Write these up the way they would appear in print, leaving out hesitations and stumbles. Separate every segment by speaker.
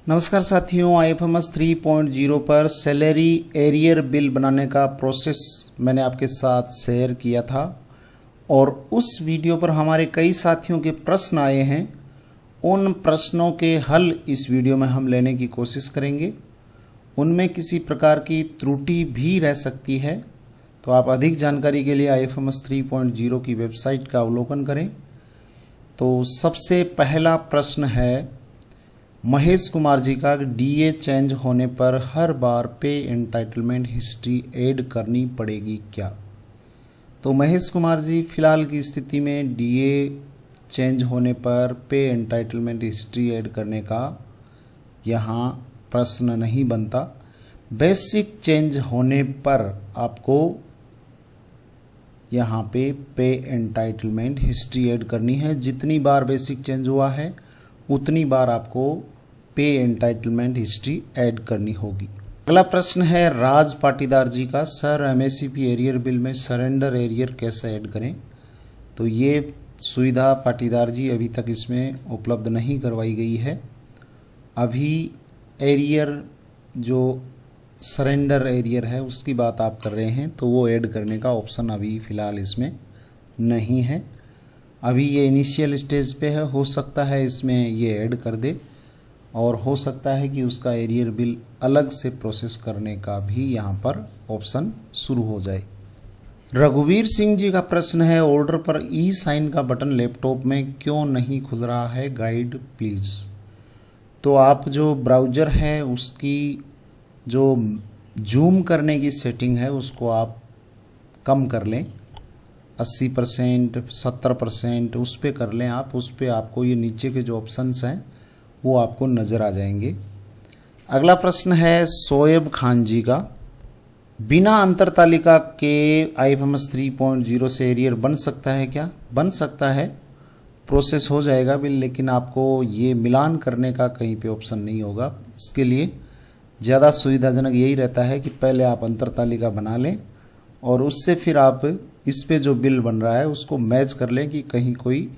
Speaker 1: नमस्कार साथियों, IFMS 3.0 पर सैलरी एरियर बिल बनाने का प्रोसेस मैंने आपके साथ शेयर किया था और उस वीडियो पर हमारे कई साथियों के प्रश्न आए हैं। उन प्रश्नों के हल इस वीडियो में हम लेने की कोशिश करेंगे। उनमें किसी प्रकार की त्रुटि भी रह सकती है, तो आप अधिक जानकारी के लिए IFMS 3.0 की वेबसाइट का अवलोकन करें। तो सबसे पहला प्रश्न है महेश कुमार जी का, DA चेंज होने पर हर बार पे एंटाइटलमेंट हिस्ट्री ऐड करनी पड़ेगी क्या? तो महेश कुमार जी, फिलहाल की स्थिति में DA चेंज होने पर पे एंटाइटलमेंट हिस्ट्री ऐड करने का यहाँ प्रश्न नहीं बनता। बेसिक चेंज होने पर आपको यहाँ पे एंटाइटलमेंट हिस्ट्री ऐड करनी है। जितनी बार बेसिक चेंज हुआ है उतनी बार आपको पे एंटाइटलमेंट हिस्ट्री ऐड करनी होगी। अगला प्रश्न है राज पाटीदार जी का, सर MSCP एरियर बिल में सरेंडर एरियर कैसे ऐड करें? तो ये सुविधा पाटीदार जी अभी तक इसमें उपलब्ध नहीं करवाई गई है। अभी एरियर जो सरेंडर एरियर है उसकी बात आप कर रहे हैं, तो वो ऐड करने का ऑप्शन अभी फ़िलहाल इसमें नहीं है। अभी ये इनिशियल स्टेज पे है, हो सकता है इसमें ये ऐड कर दे और हो सकता है कि उसका एरियर बिल अलग से प्रोसेस करने का भी यहाँ पर ऑप्शन शुरू हो जाए। रघुवीर सिंह जी का प्रश्न है, ऑर्डर पर ई साइन का बटन लैपटॉप में क्यों नहीं खुल रहा है, गाइड प्लीज़। तो आप जो ब्राउज़र है उसकी जो जूम करने की सेटिंग है उसको आप कम कर लें, 80%, 70% उस पर कर लें आप। उस पर आपको ये नीचे के जो ऑप्शंस हैं वो आपको नज़र आ जाएंगे। अगला प्रश्न है शोएब खान जी का, बिना अंतर तालिका के IFMS 3.0 से एरियर बन सकता है क्या? बन सकता है, प्रोसेस हो जाएगा बिल, लेकिन आपको ये मिलान करने का कहीं पे ऑप्शन नहीं होगा। इसके लिए ज़्यादा सुविधाजनक यही रहता है कि पहले आप अंतर तालिका बना लें और उससे फिर आप इस पे जो बिल बन रहा है उसको मैच कर लें कि कहीं कोई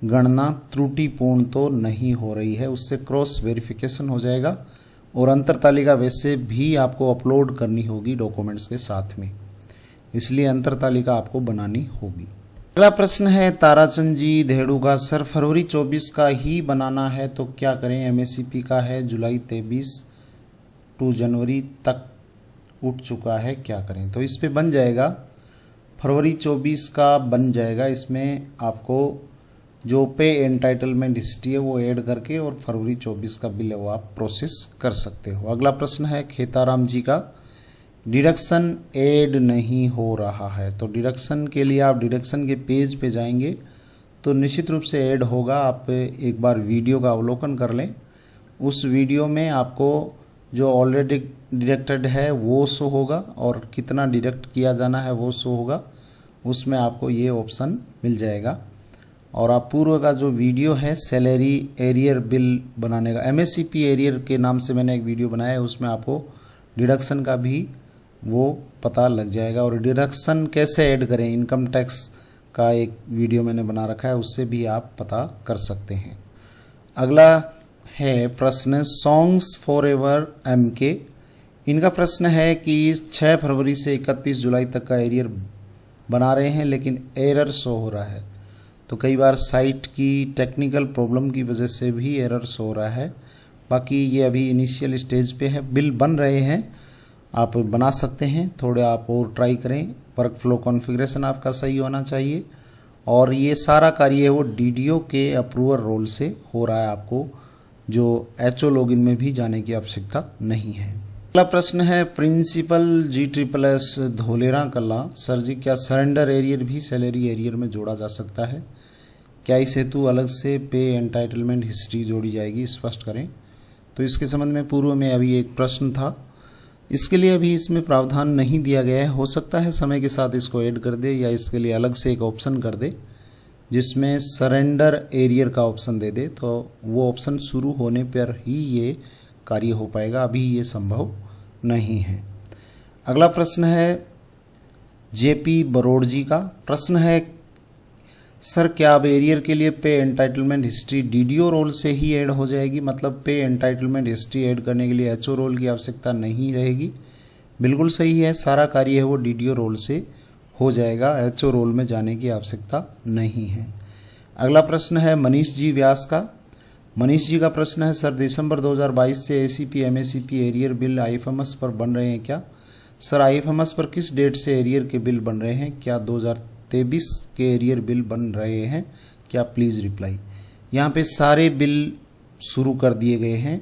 Speaker 1: गणना त्रुटिपूर्ण तो नहीं हो रही है। उससे क्रॉस वेरिफिकेशन हो जाएगा और अंतर तालिका वैसे भी आपको अपलोड करनी होगी डॉक्यूमेंट्स के साथ में, इसलिए अंतर तालिका आपको बनानी होगी। अगला प्रश्न है ताराचंद जी धेड़ू का, सर फरवरी 24 का ही बनाना है तो क्या करें? MSCP का है जुलाई 23 टू जनवरी तक उठ चुका है, क्या करें? तो इस पे बन जाएगा, फरवरी 24 का बन जाएगा। इसमें आपको जो पे एंटाइटलमेंट हिस्ट्री है वो ऐड करके और फरवरी 24 का बिल है वो आप प्रोसेस कर सकते हो। अगला प्रश्न है खेताराम जी का, डिडक्शन ऐड नहीं हो रहा है। तो डिडक्शन के लिए आप डिडक्शन के पेज पे जाएंगे तो निश्चित रूप से ऐड होगा। आप एक बार वीडियो का अवलोकन कर लें, उस वीडियो में आपको जो ऑलरेडी डिडक्टेड है वो शो होगा और कितना डिडक्ट किया जाना है वो शो होगा। उसमें आपको ये ऑप्शन मिल जाएगा। और आप पूर्व का जो वीडियो है सैलरी एरियर बिल बनाने का, MSCP एरियर के नाम से मैंने एक वीडियो बनाया है, उसमें आपको डिडक्शन का भी वो पता लग जाएगा। और डिडक्शन कैसे ऐड करें, इनकम टैक्स का एक वीडियो मैंने बना रखा है, उससे भी आप पता कर सकते हैं। अगला है प्रश्न सॉन्ग्स फॉर एवर MK, इनका प्रश्न है कि 6 फरवरी से 31 जुलाई तक का एरियर बना रहे हैं लेकिन एरर शो हो रहा है। तो कई बार साइट की टेक्निकल प्रॉब्लम की वजह से भी एरर शो हो रहा है। बाकी ये अभी इनिशियल स्टेज पे है, बिल बन रहे हैं, आप बना सकते हैं, थोड़े आप और ट्राई करें। वर्क फ्लो कॉन्फ़िगरेशन आपका सही होना चाहिए और ये सारा कार्य है वो DDO के अप्रूवल रोल से हो रहा है, आपको जो HO लॉगिन में भी जाने की आवश्यकता नहीं है। अगला प्रश्न है प्रिंसिपल GSSS धोलेरा कला, सर जी क्या सरेंडर एरियर भी सैलरी एरियर में जोड़ा जा सकता है? क्या इस हेतु अलग से पे एंटाइटलमेंट हिस्ट्री जोड़ी जाएगी, स्पष्ट करें। तो इसके संबंध में पूर्व में अभी एक प्रश्न था, इसके लिए अभी इसमें प्रावधान नहीं दिया गया है। हो सकता है समय के साथ इसको ऐड कर दे या इसके लिए अलग से एक ऑप्शन कर दे जिसमें सरेंडर एरियर का ऑप्शन दे दे, तो वो ऑप्शन शुरू होने पर ही ये कार्य हो पाएगा, अभी ये संभव नहीं है। अगला प्रश्न है JP बरोड़ जी का, प्रश्न है सर क्या अब एरियर के लिए पे एंटाइटलमेंट हिस्ट्री डीडीओ रोल से ही ऐड हो जाएगी, मतलब पे एंटाइटलमेंट हिस्ट्री ऐड करने के लिए एचओ रोल की आवश्यकता नहीं रहेगी? बिल्कुल सही है, सारा कार्य है वो डीडीओ रोल से हो जाएगा, एचओ रोल में जाने की आवश्यकता नहीं है। अगला प्रश्न है मनीष जी व्यास का। मनीष जी का प्रश्न है सर दिसंबर 2022 से ACP MACP arrear bill IFMS पर बन रहे हैं क्या? सर आईएफएमएस पर किस डेट से एरियर के बिल बन रहे हैं? क्या 2023 के एरियर बिल बन रहे हैं क्या? Please reply. यहाँ पे सारे बिल शुरू कर दिए गए हैं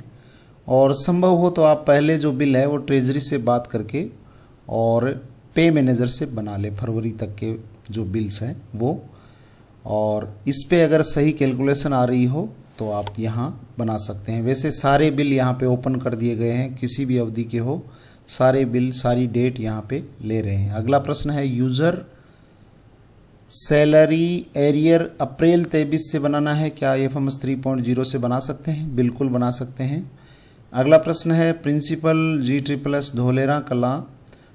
Speaker 1: और संभव हो तो आप पहले जो बिल है वो ट्रेजरी से बात करके और पे मैनेजर से बना ले फरवरी तक के जो बिल्स हैं वो, और इस पे अगर सही कैलकुलेशन आ रही हो तो आप यहाँ बना सकते हैं। वैसे सारे बिल यहाँ पे ओपन कर दिए गए हैं, किसी भी अवधि के हो, सारे बिल सारी डेट यहाँ पे ले रहे हैं। अगला प्रश्न है यूज़र सैलरी एरियर अप्रैल 23 से बनाना है क्या? एफएमएस 3.0 से बना सकते हैं? बिल्कुल बना सकते हैं। अगला प्रश्न है प्रिंसिपल GSSS धोलेरा कला।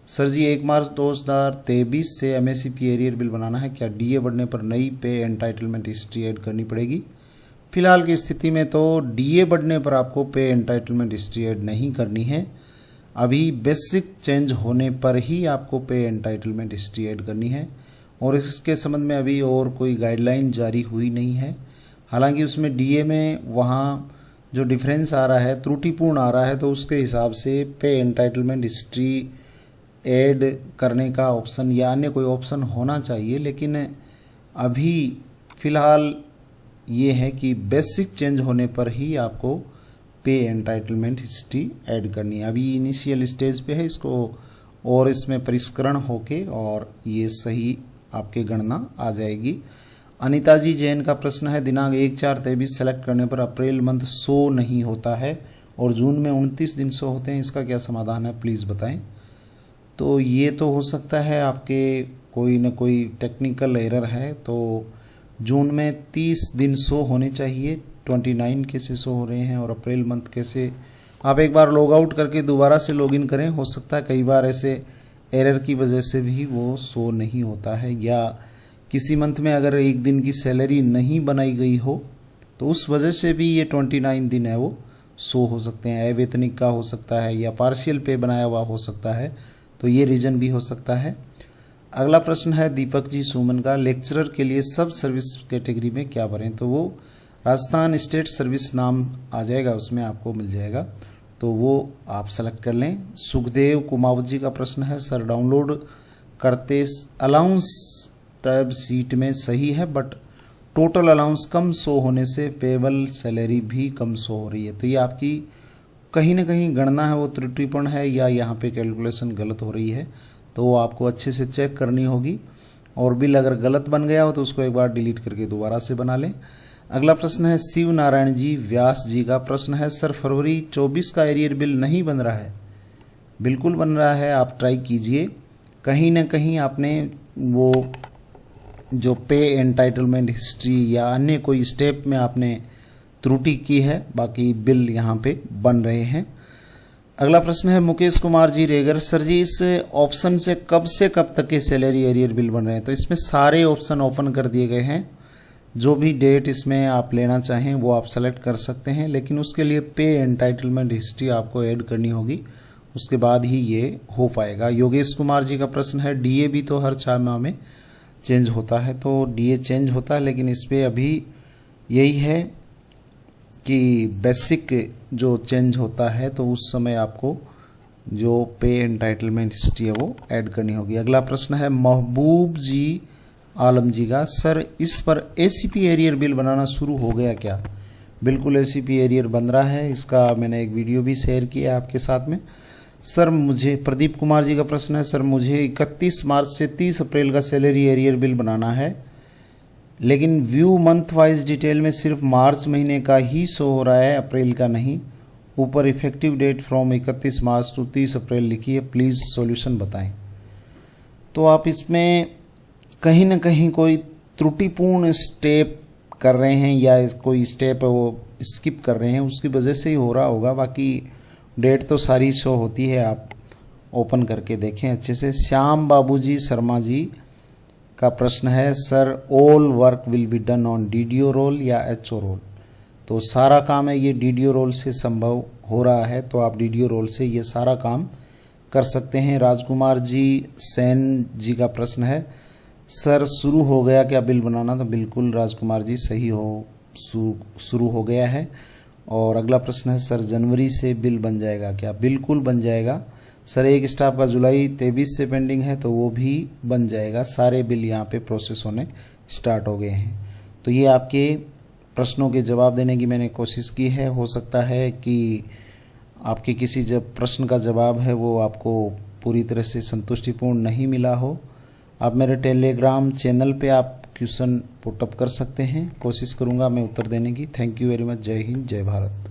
Speaker 1: सर जी 1 मार्च 2023 से एमएसीपी एरियर बिल बनाना है क्या? डीए बढ़ने पर नई पे एंटाइटलमेंट हिस्ट्री ऐड करनी पड़ेगी? फिलहाल की स्थिति में तो डीए बढ़ने पर आपको पे एंटाइटलमेंट हिस्ट्री ऐड नहीं करनी है, अभी बेसिक चेंज होने पर ही आपको पे एंटाइटलमेंट हिस्ट्री ऐड करनी है और इसके संबंध में अभी और कोई गाइडलाइन जारी हुई नहीं है। हालांकि उसमें डीए में वहाँ जो डिफरेंस आ रहा है त्रुटिपूर्ण आ रहा है तो उसके हिसाब से पे एंटाइटलमेंट हिस्ट्री ऐड करने का ऑप्शन या अन्य कोई ऑप्शन होना चाहिए, लेकिन अभी फ़िलहाल ये है कि बेसिक चेंज होने पर ही आपको पे एंटाइटलमेंट हिस्ट्री ऐड करनी है। अभी इनिशियल स्टेज पे है इसको और इसमें परिष्करण होके और ये सही आपके गणना आ जाएगी। अनिता जी जैन का प्रश्न है दिनांक 1/4/23 सेलेक्ट करने पर अप्रैल मंथ शो नहीं होता है और जून में 29 दिन शो होते हैं, इसका क्या समाधान है प्लीज़ बताएं। तो ये तो हो सकता है आपके कोई न कोई टेक्निकल एरर है, तो जून में 30 दिन शो होने चाहिए, 29 कैसे शो हो रहे हैं और अप्रैल मंथ कैसे? आप एक बार लॉग आउट करके दोबारा से लॉगिन करें, हो सकता है कई बार ऐसे एरर की वजह से भी वो शो नहीं होता है, या किसी मंथ में अगर एक दिन की सैलरी नहीं बनाई गई हो तो उस वजह से भी ये 29 दिन है वो शो हो सकते हैं। अवैतनिक का हो सकता है या पार्शियल पे बनाया हुआ हो सकता है, तो ये रीज़न भी हो सकता है। अगला प्रश्न है दीपक जी सुमन का, लेक्चरर के लिए सब सर्विस कैटेगरी में क्या भरें? तो वो राजस्थान स्टेट सर्विस नाम आ जाएगा, उसमें आपको मिल जाएगा, तो वो आप सेलेक्ट कर लें। सुखदेव कुमावत जी का प्रश्न है सर डाउनलोड करते अलाउंस टैब सीट में सही है but total allowance come show होने से पेबल सैलरी भी कम शो हो रही है, तो ये आपकी कहीं ना कहीं गणना है वो त्रुटिपूर्ण है या यहाँ पे कैलकुलेशन गलत हो रही है, तो वो आपको अच्छे से चेक करनी होगी और बिल अगर गलत बन गया हो तो उसको एक बार डिलीट करके दोबारा से बना लें। अगला प्रश्न है शिव नारायण जी व्यास जी का प्रश्न है सर फरवरी 24 का एरियर बिल नहीं बन रहा है? बिल्कुल बन रहा है, आप ट्राई कीजिए, कहीं ना कहीं आपने वो जो पे एंटाइटलमेंट हिस्ट्री या अन्य कोई स्टेप में आपने त्रुटि की है, बाकी बिल यहाँ पे बन रहे हैं। अगला प्रश्न है मुकेश कुमार जी रेगर, सर जी इस ऑप्शन से कब तक के सैलरी एरियर बिल बन रहे हैं? तो इसमें सारे ऑप्शन ओपन कर दिए गए हैं, जो भी डेट इसमें आप लेना चाहें वो आप सेलेक्ट कर सकते हैं, लेकिन उसके लिए पे एंटाइटलमेंट हिस्ट्री आपको ऐड करनी होगी, उसके बाद ही ये हो पाएगा। योगेश कुमार जी का प्रश्न है डीए भी तो हर 6 माह में चेंज होता है, तो डीए चेंज होता है लेकिन इस पर अभी यही है कि बेसिक जो चेंज होता है तो उस समय आपको जो पे एंटाइटलमेंट हिस्ट्री है वो ऐड करनी होगी। अगला प्रश्न है महबूब जी आलम जी का, सर इस पर एसीपी एरियर बिल बनाना शुरू हो गया क्या? बिल्कुल एसीपी एरियर बन रहा है, इसका मैंने एक वीडियो भी शेयर किया आपके साथ में। सर मुझे प्रदीप कुमार जी का प्रश्न है सर मुझे 31 मार्च से 30 अप्रैल का सैलरी एरियर बिल बनाना है, लेकिन व्यू मंथ वाइज डिटेल में सिर्फ मार्च महीने का ही शो हो रहा है, अप्रैल का नहीं। ऊपर effective date from 31 March to 30 April लिखी है, प्लीज़ सॉल्यूशन बताएं। तो आप इसमें कहीं ना कहीं कोई त्रुटिपूर्ण स्टेप कर रहे हैं या कोई स्टेप है वो स्किप कर रहे हैं, उसकी वजह से ही हो रहा होगा, बाकी डेट तो सारी शो होती है, आप ओपन करके देखें अच्छे से। श्याम बाबूजी शर्मा जी का प्रश्न है, sir all work will be done on DDO role या एचओ रोल। तो सारा काम है ये डीडीओ रोल से संभव हो रहा है, तो आप डीडीओ रोल से ये सारा काम कर सकते हैं। राजकुमार जी सेन जी का प्रश्न है, सर शुरू हो गया क्या बिल बनाना। तो बिल्कुल राजकुमार जी सही हो, शुरू हो गया है। और अगला प्रश्न है, सर जनवरी से बिल बन जाएगा क्या। बिल्कुल बन जाएगा सर। एक स्टाफ का जुलाई 23 से पेंडिंग है तो वो भी बन जाएगा। सारे बिल यहाँ पे प्रोसेस होने स्टार्ट हो गए हैं। तो ये आपके प्रश्नों के जवाब देने की मैंने कोशिश की है। हो सकता है कि आपके किसी जब प्रश्न का जवाब है वो आपको पूरी तरह से संतुष्टिपूर्ण नहीं मिला हो। आप मेरे टेलीग्राम चैनल पे आप क्वेश्चन पुटअप कर सकते हैं। कोशिश करूँगा मैं उत्तर देने की। Thank you very much. जय हिंद, जय भारत।